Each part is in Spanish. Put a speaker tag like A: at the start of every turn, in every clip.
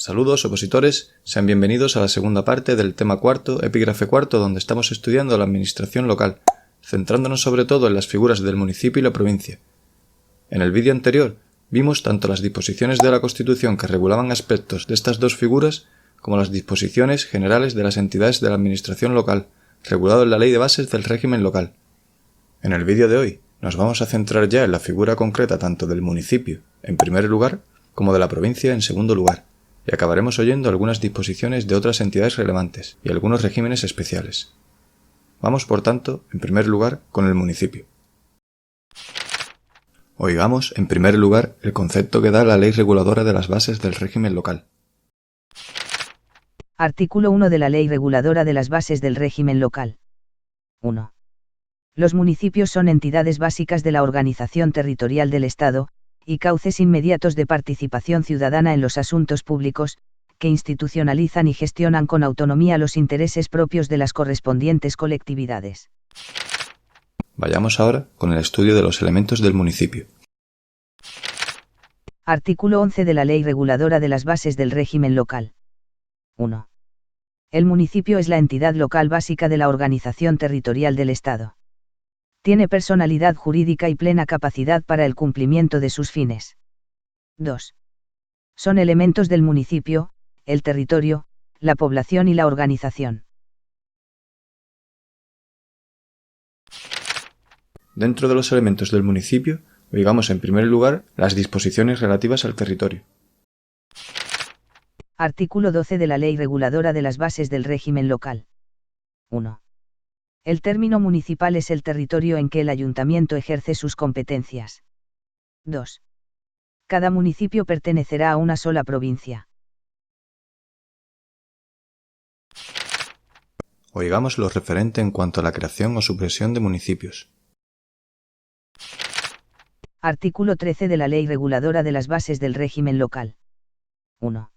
A: Saludos, opositores, sean bienvenidos a la segunda parte del tema cuarto, epígrafe cuarto, donde estamos estudiando la administración local, centrándonos sobre todo en las figuras del municipio y la provincia. En el vídeo anterior vimos tanto las disposiciones de la Constitución que regulaban aspectos de estas dos figuras, como las disposiciones generales de las entidades de la administración local, regulado en la Ley de Bases del Régimen Local. En el vídeo de hoy nos vamos a centrar ya en la figura concreta tanto del municipio, en primer lugar, como de la provincia en segundo lugar, y acabaremos oyendo algunas disposiciones de otras entidades relevantes y algunos regímenes especiales. Vamos, por tanto, en primer lugar, con el municipio. Oigamos, en primer lugar, el concepto que da la Ley Reguladora de las Bases del Régimen Local.
B: Artículo 1 de la Ley Reguladora de las Bases del Régimen Local. 1. Los municipios son entidades básicas de la organización territorial del Estado, y cauces inmediatos de participación ciudadana en los asuntos públicos, que institucionalizan y gestionan con autonomía los intereses propios de las correspondientes colectividades.
A: Vayamos ahora con el estudio de los elementos del municipio.
B: Artículo 11 de la Ley Reguladora de las Bases del Régimen Local. 1. El municipio es la entidad local básica de la organización territorial del Estado. Tiene personalidad jurídica y plena capacidad para el cumplimiento de sus fines. 2. Son elementos del municipio, el territorio, la población y la organización.
A: Dentro de los elementos del municipio, oigamos en primer lugar las disposiciones relativas al territorio.
B: Artículo 12 de la Ley Reguladora de las Bases del Régimen Local. 1. El término municipal es el territorio en que el ayuntamiento ejerce sus competencias. 2. Cada municipio pertenecerá a una sola provincia.
A: Oigamos lo referente en cuanto a la creación o supresión de municipios.
B: Artículo 13 de la Ley Reguladora de las Bases del Régimen Local. 1.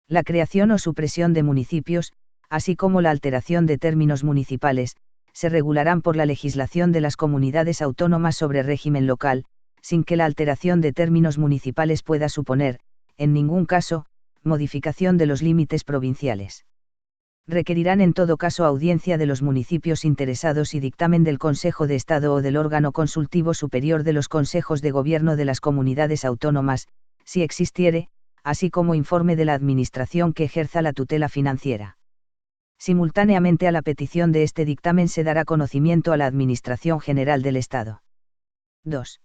B: La creación o supresión de municipios, así como la alteración de términos municipales, se regularán por la legislación de las comunidades autónomas sobre régimen local, sin que la alteración de términos municipales pueda suponer, en ningún caso, modificación de los límites provinciales. Requerirán en todo caso audiencia de los municipios interesados y dictamen del Consejo de Estado o del órgano consultivo superior de los consejos de gobierno de las comunidades autónomas, si existiere, así como informe de la administración que ejerza la tutela financiera. Simultáneamente a la petición de este dictamen se dará conocimiento a la Administración General del Estado. 2.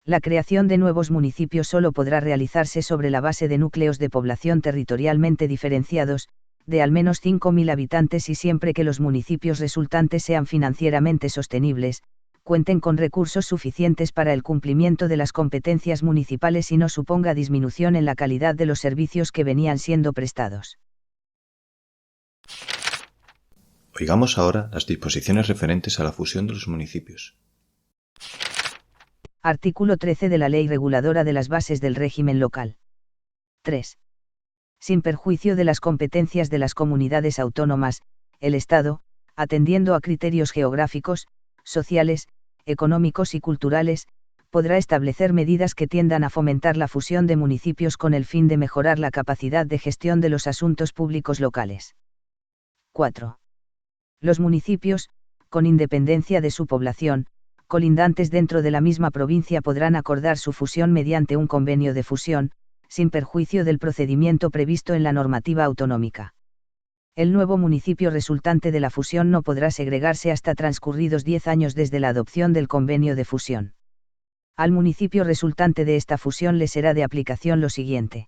B: La creación de nuevos municipios solo podrá realizarse sobre la base de núcleos de población territorialmente diferenciados, de al menos 5.000 habitantes y siempre que los municipios resultantes sean financieramente sostenibles, cuenten con recursos suficientes para el cumplimiento de las competencias municipales y no suponga disminución en la calidad de los servicios que venían siendo prestados.
A: Oigamos ahora las disposiciones referentes a la fusión de los municipios.
B: Artículo 13 de la Ley Reguladora de las Bases del Régimen Local. 3. Sin perjuicio de las competencias de las comunidades autónomas, el Estado, atendiendo a criterios geográficos, sociales, económicos y culturales, podrá establecer medidas que tiendan a fomentar la fusión de municipios con el fin de mejorar la capacidad de gestión de los asuntos públicos locales. 4. Los municipios, con independencia de su población, colindantes dentro de la misma provincia podrán acordar su fusión mediante un convenio de fusión, sin perjuicio del procedimiento previsto en la normativa autonómica. El nuevo municipio resultante de la fusión no podrá segregarse hasta transcurridos 10 años desde la adopción del convenio de fusión. Al municipio resultante de esta fusión le será de aplicación lo siguiente.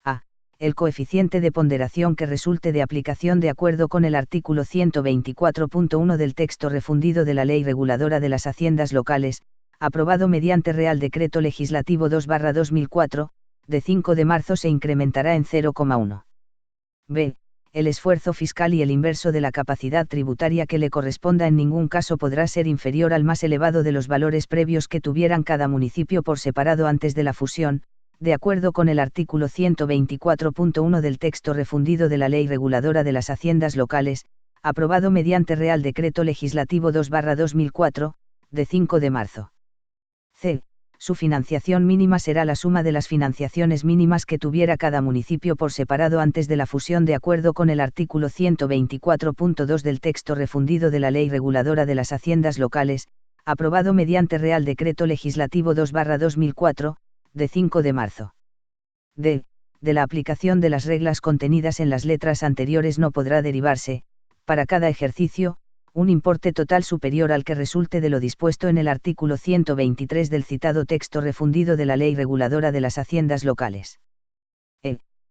B: A. El coeficiente de ponderación que resulte de aplicación de acuerdo con el artículo 124.1 del texto refundido de la Ley Reguladora de las Haciendas Locales, aprobado mediante Real Decreto Legislativo 2/2004, de 5 de marzo se incrementará en 0,1. B. El esfuerzo fiscal y el inverso de la capacidad tributaria que le corresponda en ningún caso podrá ser inferior al más elevado de los valores previos que tuvieran cada municipio por separado antes de la fusión, de acuerdo con el artículo 124.1 del texto refundido de la Ley Reguladora de las Haciendas Locales, aprobado mediante Real Decreto Legislativo 2/2004, de 5 de marzo. C. Su financiación mínima será la suma de las financiaciones mínimas que tuviera cada municipio por separado antes de la fusión, de acuerdo con el artículo 124.2 del texto refundido de la Ley Reguladora de las Haciendas Locales, aprobado mediante Real Decreto Legislativo 2/2004, de 5 de marzo. De la aplicación de las reglas contenidas en las letras anteriores no podrá derivarse, para cada ejercicio, un importe total superior al que resulte de lo dispuesto en el artículo 123 del citado texto refundido de la Ley Reguladora de las Haciendas Locales.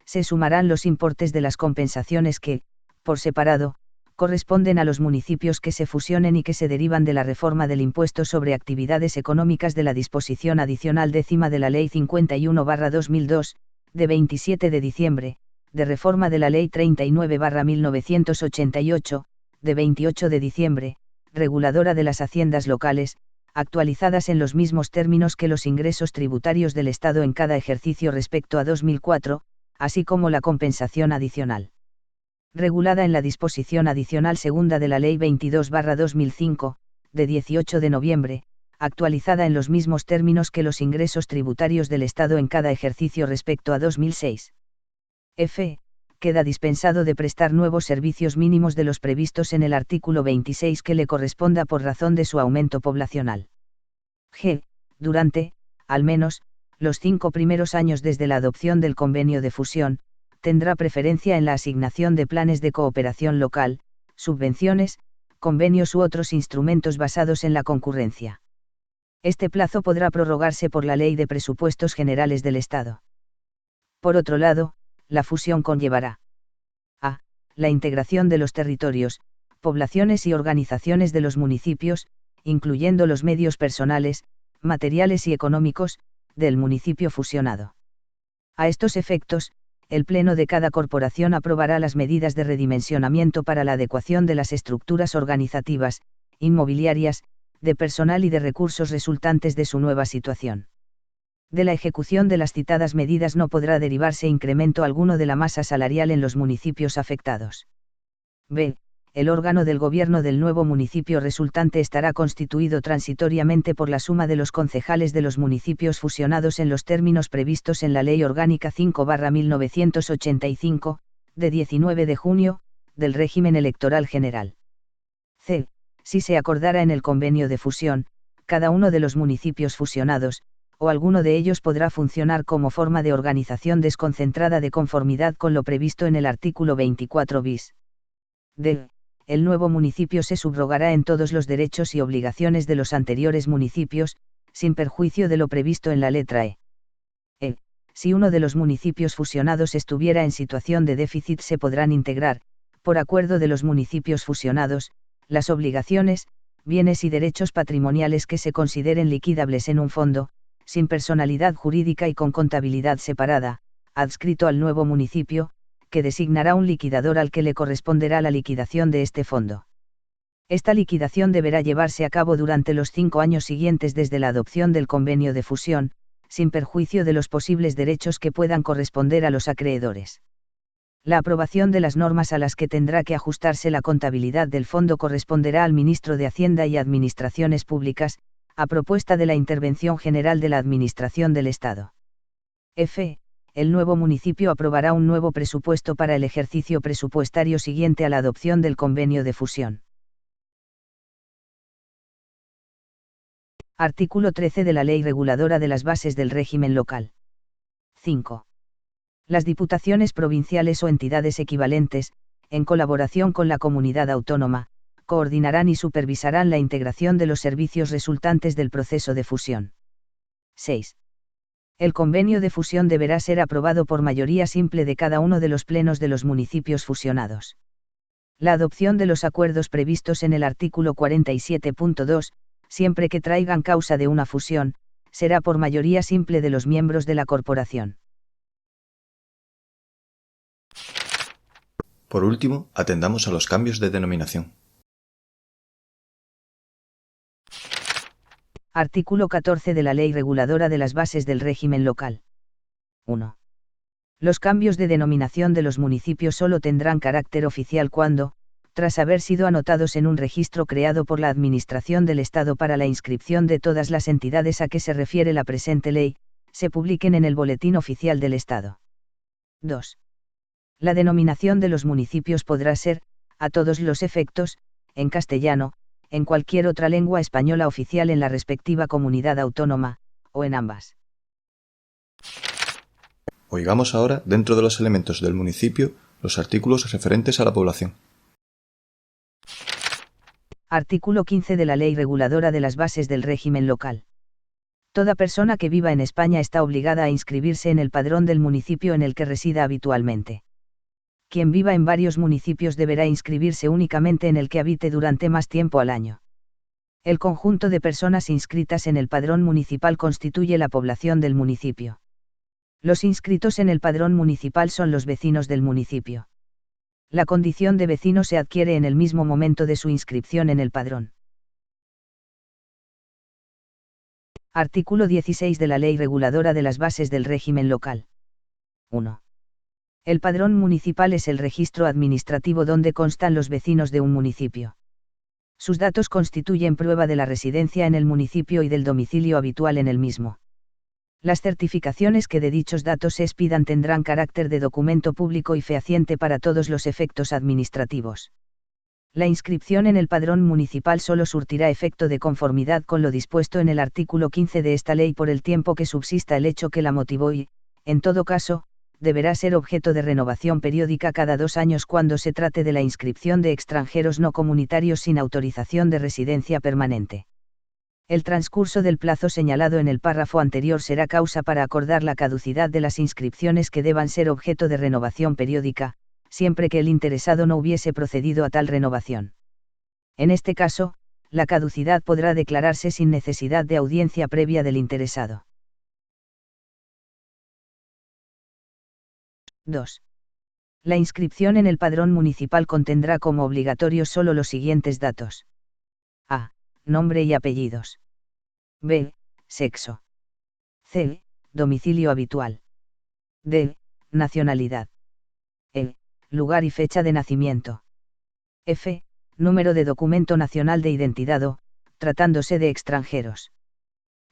B: Se sumarán los importes de las compensaciones que, por separado, corresponden a los municipios que se fusionen y que se derivan de la reforma del impuesto sobre actividades económicas de la disposición adicional 10ª de la Ley 51/2002, de 27 de diciembre, de reforma de la Ley 39/1988, de 28 de diciembre, reguladora de las haciendas locales, actualizadas en los mismos términos que los ingresos tributarios del Estado en cada ejercicio respecto a 2004, así como la compensación adicional. Regulada en la disposición adicional segunda de la Ley 22/2005, de 18 de noviembre, actualizada en los mismos términos que los ingresos tributarios del Estado en cada ejercicio respecto a 2006. Queda dispensado de prestar nuevos servicios mínimos de los previstos en el artículo 26 que le corresponda por razón de su aumento poblacional. Durante, al menos, los 5 primeros años desde la adopción del convenio de fusión, tendrá preferencia en la asignación de planes de cooperación local, subvenciones, convenios u otros instrumentos basados en la concurrencia. Este plazo podrá prorrogarse por la Ley de Presupuestos Generales del Estado. Por otro lado, la fusión conllevará a. La integración de los territorios, poblaciones y organizaciones de los municipios, incluyendo los medios personales, materiales y económicos, del municipio fusionado. A estos efectos, el Pleno de cada corporación aprobará las medidas de redimensionamiento para la adecuación de las estructuras organizativas, inmobiliarias, de personal y de recursos resultantes de su nueva situación. De la ejecución de las citadas medidas no podrá derivarse incremento alguno de la masa salarial en los municipios afectados. El órgano del gobierno del nuevo municipio resultante estará constituido transitoriamente por la suma de los concejales de los municipios fusionados en los términos previstos en la Ley Orgánica 5/1985, de 19 de junio, del régimen electoral general. Si se acordara en el convenio de fusión, cada uno de los municipios fusionados, o alguno de ellos podrá funcionar como forma de organización desconcentrada de conformidad con lo previsto en el artículo 24 bis. El nuevo municipio se subrogará en todos los derechos y obligaciones de los anteriores municipios, sin perjuicio de lo previsto en la letra E. Si uno de los municipios fusionados estuviera en situación de déficit, se podrán integrar, por acuerdo de los municipios fusionados, las obligaciones, bienes y derechos patrimoniales que se consideren liquidables en un fondo, sin personalidad jurídica y con contabilidad separada, adscrito al nuevo municipio, que designará un liquidador al que le corresponderá la liquidación de este fondo. Esta liquidación deberá llevarse a cabo durante los 5 años siguientes desde la adopción del convenio de fusión, sin perjuicio de los posibles derechos que puedan corresponder a los acreedores. La aprobación de las normas a las que tendrá que ajustarse la contabilidad del fondo corresponderá al ministro de Hacienda y Administraciones Públicas, a propuesta de la Intervención General de la Administración del Estado. El nuevo municipio aprobará un nuevo presupuesto para el ejercicio presupuestario siguiente a la adopción del convenio de fusión. Artículo 13 de la Ley Reguladora de las Bases del Régimen Local. 5. Las diputaciones provinciales o entidades equivalentes, en colaboración con la comunidad autónoma, coordinarán y supervisarán la integración de los servicios resultantes del proceso de fusión. 6. El convenio de fusión deberá ser aprobado por mayoría simple de cada uno de los plenos de los municipios fusionados. La adopción de los acuerdos previstos en el artículo 47.2, siempre que traigan causa de una fusión, será por mayoría simple de los miembros de la corporación.
A: Por último, atendamos a los cambios de denominación.
B: Artículo 14 de la Ley Reguladora de las Bases del Régimen Local. 1. Los cambios de denominación de los municipios solo tendrán carácter oficial cuando, tras haber sido anotados en un registro creado por la Administración del Estado para la inscripción de todas las entidades a que se refiere la presente ley, se publiquen en el Boletín Oficial del Estado. 2. La denominación de los municipios podrá ser, a todos los efectos, en castellano, en cualquier otra lengua española oficial en la respectiva comunidad autónoma, o en ambas.
A: Oigamos ahora, dentro de los elementos del municipio, los artículos referentes a la población.
B: Artículo 15 de la Ley Reguladora de las Bases del Régimen Local. Toda persona que viva en España está obligada a inscribirse en el padrón del municipio en el que resida habitualmente. Quien viva en varios municipios deberá inscribirse únicamente en el que habite durante más tiempo al año. El conjunto de personas inscritas en el padrón municipal constituye la población del municipio. Los inscritos en el padrón municipal son los vecinos del municipio. La condición de vecino se adquiere en el mismo momento de su inscripción en el padrón. Artículo 16 de la Ley Reguladora de las Bases del Régimen Local. 1. El padrón municipal es el registro administrativo donde constan los vecinos de un municipio. Sus datos constituyen prueba de la residencia en el municipio y del domicilio habitual en el mismo. Las certificaciones que de dichos datos se expidan tendrán carácter de documento público y fehaciente para todos los efectos administrativos. La inscripción en el padrón municipal solo surtirá efecto de conformidad con lo dispuesto en el artículo 15 de esta ley por el tiempo que subsista el hecho que la motivó y, en todo caso, deberá ser objeto de renovación periódica cada 2 años cuando se trate de la inscripción de extranjeros no comunitarios sin autorización de residencia permanente. El transcurso del plazo señalado en el párrafo anterior será causa para acordar la caducidad de las inscripciones que deban ser objeto de renovación periódica, siempre que el interesado no hubiese procedido a tal renovación. En este caso, la caducidad podrá declararse sin necesidad de audiencia previa del interesado. 2. La inscripción en el padrón municipal contendrá como obligatorios solo los siguientes datos. A. Nombre y apellidos. B. Sexo. C. Domicilio habitual. D. Nacionalidad. E. Lugar y fecha de nacimiento. F. Número de documento nacional de identidad o, tratándose de extranjeros.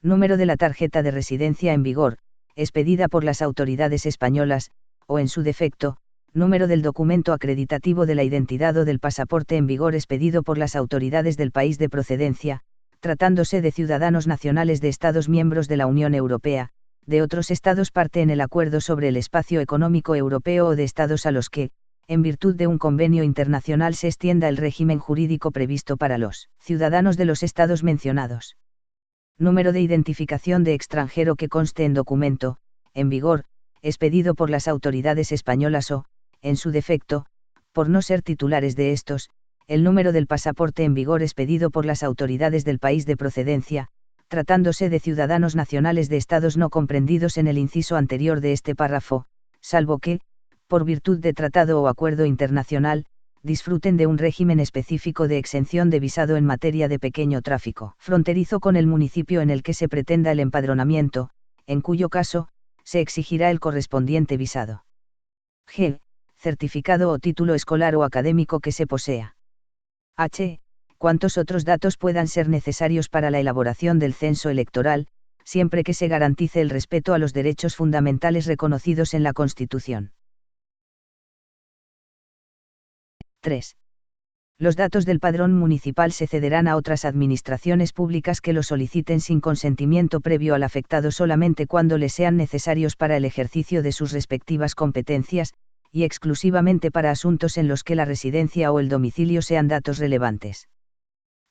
B: Número de la tarjeta de residencia en vigor, expedida por las autoridades españolas, o en su defecto, número del documento acreditativo de la identidad o del pasaporte en vigor expedido por las autoridades del país de procedencia, tratándose de ciudadanos nacionales de Estados miembros de la Unión Europea, de otros Estados parte en el Acuerdo sobre el Espacio Económico Europeo o de Estados a los que, en virtud de un convenio internacional se extienda el régimen jurídico previsto para los ciudadanos de los Estados mencionados. Número de identificación de extranjero que conste en documento, en vigor, expedido por las autoridades españolas o, en su defecto, por no ser titulares de estos, el número del pasaporte en vigor expedido por las autoridades del país de procedencia, tratándose de ciudadanos nacionales de estados no comprendidos en el inciso anterior de este párrafo, salvo que, por virtud de tratado o acuerdo internacional, disfruten de un régimen específico de exención de visado en materia de pequeño tráfico fronterizo con el municipio en el que se pretenda el empadronamiento, en cuyo caso, se exigirá el correspondiente visado. G. Certificado o título escolar o académico que se posea. H. Cuantos otros datos puedan ser necesarios para la elaboración del censo electoral, siempre que se garantice el respeto a los derechos fundamentales reconocidos en la Constitución. 3. Los datos del padrón municipal se cederán a otras administraciones públicas que lo soliciten sin consentimiento previo al afectado solamente cuando les sean necesarios para el ejercicio de sus respectivas competencias, y exclusivamente para asuntos en los que la residencia o el domicilio sean datos relevantes.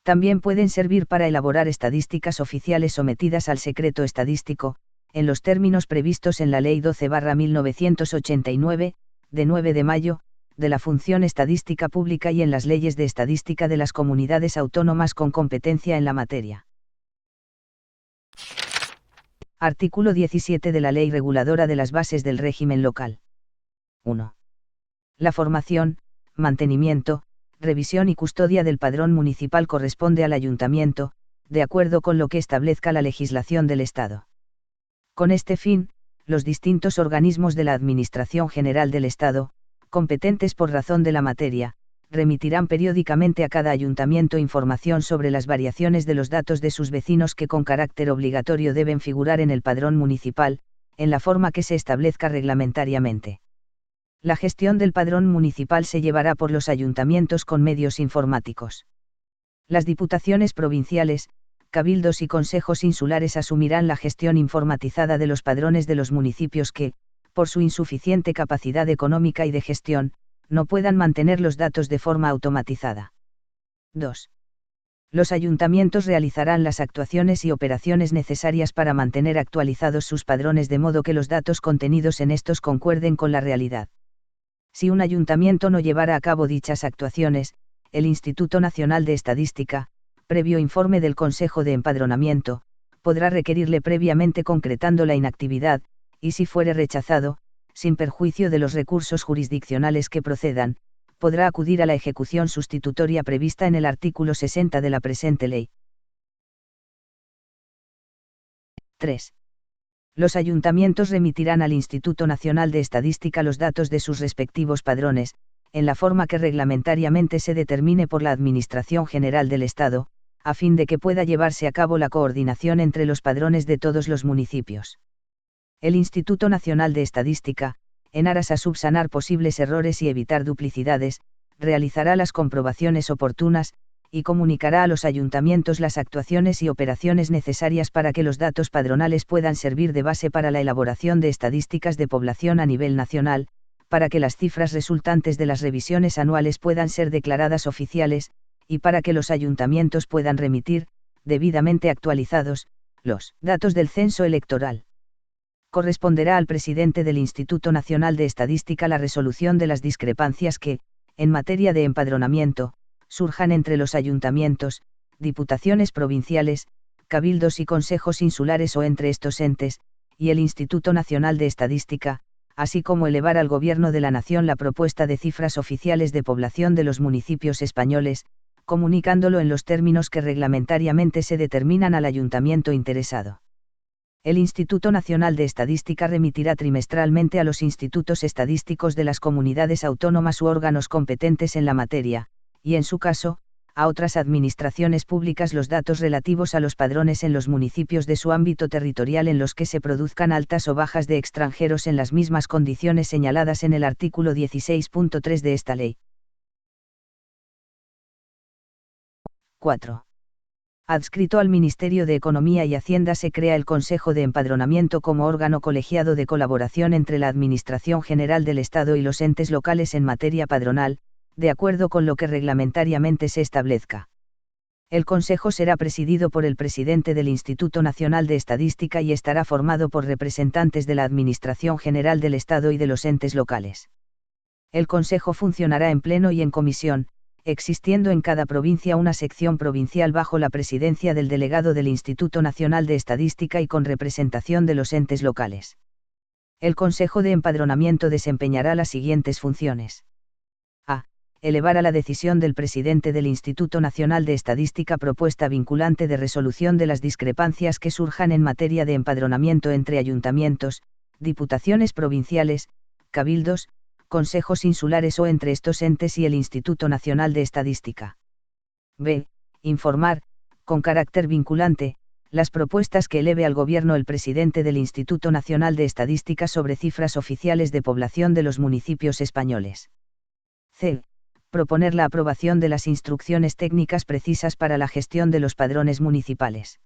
B: También pueden servir para elaborar estadísticas oficiales sometidas al secreto estadístico, en los términos previstos en la Ley 12/1989, de 9 de mayo, de la Función Estadística Pública y en las leyes de estadística de las comunidades autónomas con competencia en la materia. Artículo 17 de la Ley Reguladora de las Bases del Régimen Local. 1. La formación, mantenimiento, revisión y custodia del padrón municipal corresponde al Ayuntamiento, de acuerdo con lo que establezca la legislación del Estado. Con este fin, los distintos organismos de la Administración General del Estado, competentes por razón de la materia, remitirán periódicamente a cada ayuntamiento información sobre las variaciones de los datos de sus vecinos que con carácter obligatorio deben figurar en el padrón municipal, en la forma que se establezca reglamentariamente. La gestión del padrón municipal se llevará por los ayuntamientos con medios informáticos. Las diputaciones provinciales, cabildos y consejos insulares asumirán la gestión informatizada de los padrones de los municipios que, por su insuficiente capacidad económica y de gestión, no puedan mantener los datos de forma automatizada. 2. Los ayuntamientos realizarán las actuaciones y operaciones necesarias para mantener actualizados sus padrones de modo que los datos contenidos en estos concuerden con la realidad. Si un ayuntamiento no llevara a cabo dichas actuaciones, el Instituto Nacional de Estadística, previo informe del Consejo de Empadronamiento, podrá requerirle previamente concretando la inactividad, y si fuere rechazado, sin perjuicio de los recursos jurisdiccionales que procedan, podrá acudir a la ejecución sustitutoria prevista en el artículo 60 de la presente ley. 3. Los ayuntamientos remitirán al Instituto Nacional de Estadística los datos de sus respectivos padrones, en la forma que reglamentariamente se determine por la Administración General del Estado, a fin de que pueda llevarse a cabo la coordinación entre los padrones de todos los municipios. El Instituto Nacional de Estadística, en aras a subsanar posibles errores y evitar duplicidades, realizará las comprobaciones oportunas, y comunicará a los ayuntamientos las actuaciones y operaciones necesarias para que los datos padronales puedan servir de base para la elaboración de estadísticas de población a nivel nacional, para que las cifras resultantes de las revisiones anuales puedan ser declaradas oficiales, y para que los ayuntamientos puedan remitir, debidamente actualizados, los datos del censo electoral. Corresponderá al presidente del Instituto Nacional de Estadística la resolución de las discrepancias que, en materia de empadronamiento, surjan entre los ayuntamientos, diputaciones provinciales, cabildos y consejos insulares o entre estos entes, y el Instituto Nacional de Estadística, así como elevar al Gobierno de la Nación la propuesta de cifras oficiales de población de los municipios españoles, comunicándolo en los términos que reglamentariamente se determinan al ayuntamiento interesado. El Instituto Nacional de Estadística remitirá trimestralmente a los institutos estadísticos de las comunidades autónomas u órganos competentes en la materia, y en su caso, a otras administraciones públicas los datos relativos a los padrones en los municipios de su ámbito territorial en los que se produzcan altas o bajas de extranjeros en las mismas condiciones señaladas en el artículo 16.3 de esta ley. 4. Adscrito al Ministerio de Economía y Hacienda se crea el Consejo de Empadronamiento como órgano colegiado de colaboración entre la Administración General del Estado y los entes locales en materia padronal, de acuerdo con lo que reglamentariamente se establezca. El Consejo será presidido por el presidente del Instituto Nacional de Estadística y estará formado por representantes de la Administración General del Estado y de los entes locales. El Consejo funcionará en pleno y en comisión, existiendo en cada provincia una sección provincial bajo la presidencia del delegado del Instituto Nacional de Estadística y con representación de los entes locales. El Consejo de Empadronamiento desempeñará las siguientes funciones. A. Elevar a la decisión del presidente del Instituto Nacional de Estadística propuesta vinculante de resolución de las discrepancias que surjan en materia de empadronamiento entre ayuntamientos, diputaciones provinciales, cabildos, consejos insulares o entre estos entes y el Instituto Nacional de Estadística. B. Informar, con carácter vinculante, las propuestas que eleve al Gobierno el presidente del Instituto Nacional de Estadística sobre cifras oficiales de población de los municipios españoles. C. Proponer la aprobación de las instrucciones técnicas precisas para la gestión de los padrones municipales.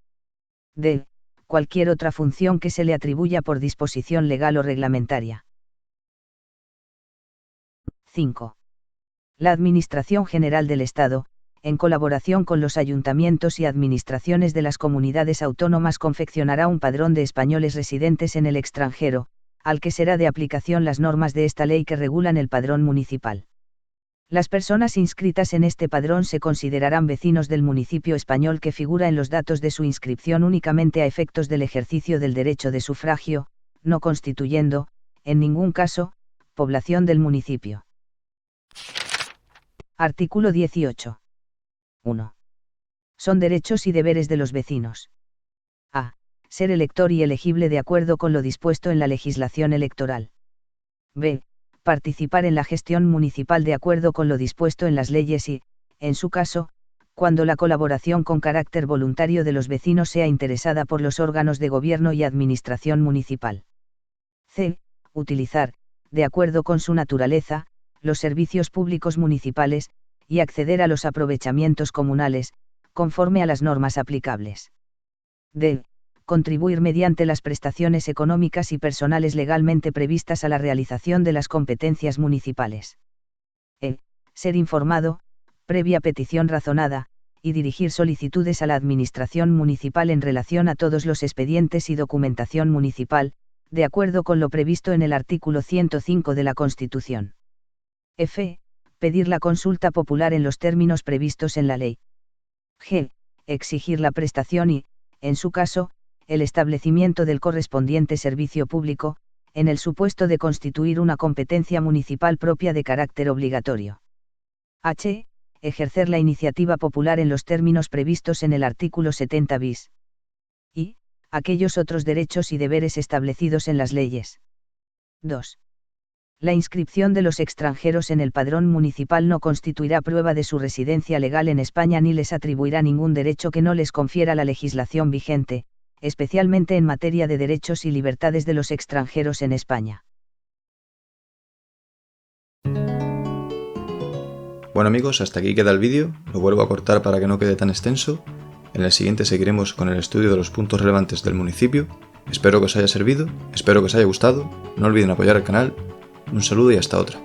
B: D. Cualquier otra función que se le atribuya por disposición legal o reglamentaria. 5. La Administración General del Estado, en colaboración con los ayuntamientos y administraciones de las comunidades autónomas, confeccionará un padrón de españoles residentes en el extranjero, al que será de aplicación las normas de esta ley que regulan el padrón municipal. Las personas inscritas en este padrón se considerarán vecinos del municipio español que figura en los datos de su inscripción únicamente a efectos del ejercicio del derecho de sufragio, no constituyendo, en ningún caso, población del municipio. Artículo 18. 1. Son derechos y deberes de los vecinos. A. Ser elector y elegible de acuerdo con lo dispuesto en la legislación electoral. B. participar en la gestión municipal de acuerdo con lo dispuesto en las leyes y, en su caso, cuando la colaboración con carácter voluntario de los vecinos sea interesada por los órganos de gobierno y administración municipal. C. Utilizar, de acuerdo con su naturaleza, los servicios públicos municipales, y acceder a los aprovechamientos comunales, conforme a las normas aplicables. D. Contribuir mediante las prestaciones económicas y personales legalmente previstas a la realización de las competencias municipales. E. Ser informado, previa petición razonada, y dirigir solicitudes a la Administración municipal en relación a todos los expedientes y documentación municipal, de acuerdo con lo previsto en el artículo 105 de la Constitución. F. Pedir la consulta popular en los términos previstos en la ley. G. Exigir la prestación y, en su caso, el establecimiento del correspondiente servicio público, en el supuesto de constituir una competencia municipal propia de carácter obligatorio. H. Ejercer la iniciativa popular en los términos previstos en el artículo 70 bis. Y, aquellos otros derechos y deberes establecidos en las leyes. 2. La inscripción de los extranjeros en el padrón municipal no constituirá prueba de su residencia legal en España ni les atribuirá ningún derecho que no les confiera la legislación vigente, especialmente en materia de derechos y libertades de los extranjeros en España.
A: Bueno amigos, hasta aquí queda el vídeo, lo vuelvo a cortar para que no quede tan extenso. En el siguiente seguiremos con el estudio de los puntos relevantes del municipio. Espero que os haya servido, espero que os haya gustado, no olviden apoyar el canal. Un saludo y hasta otra.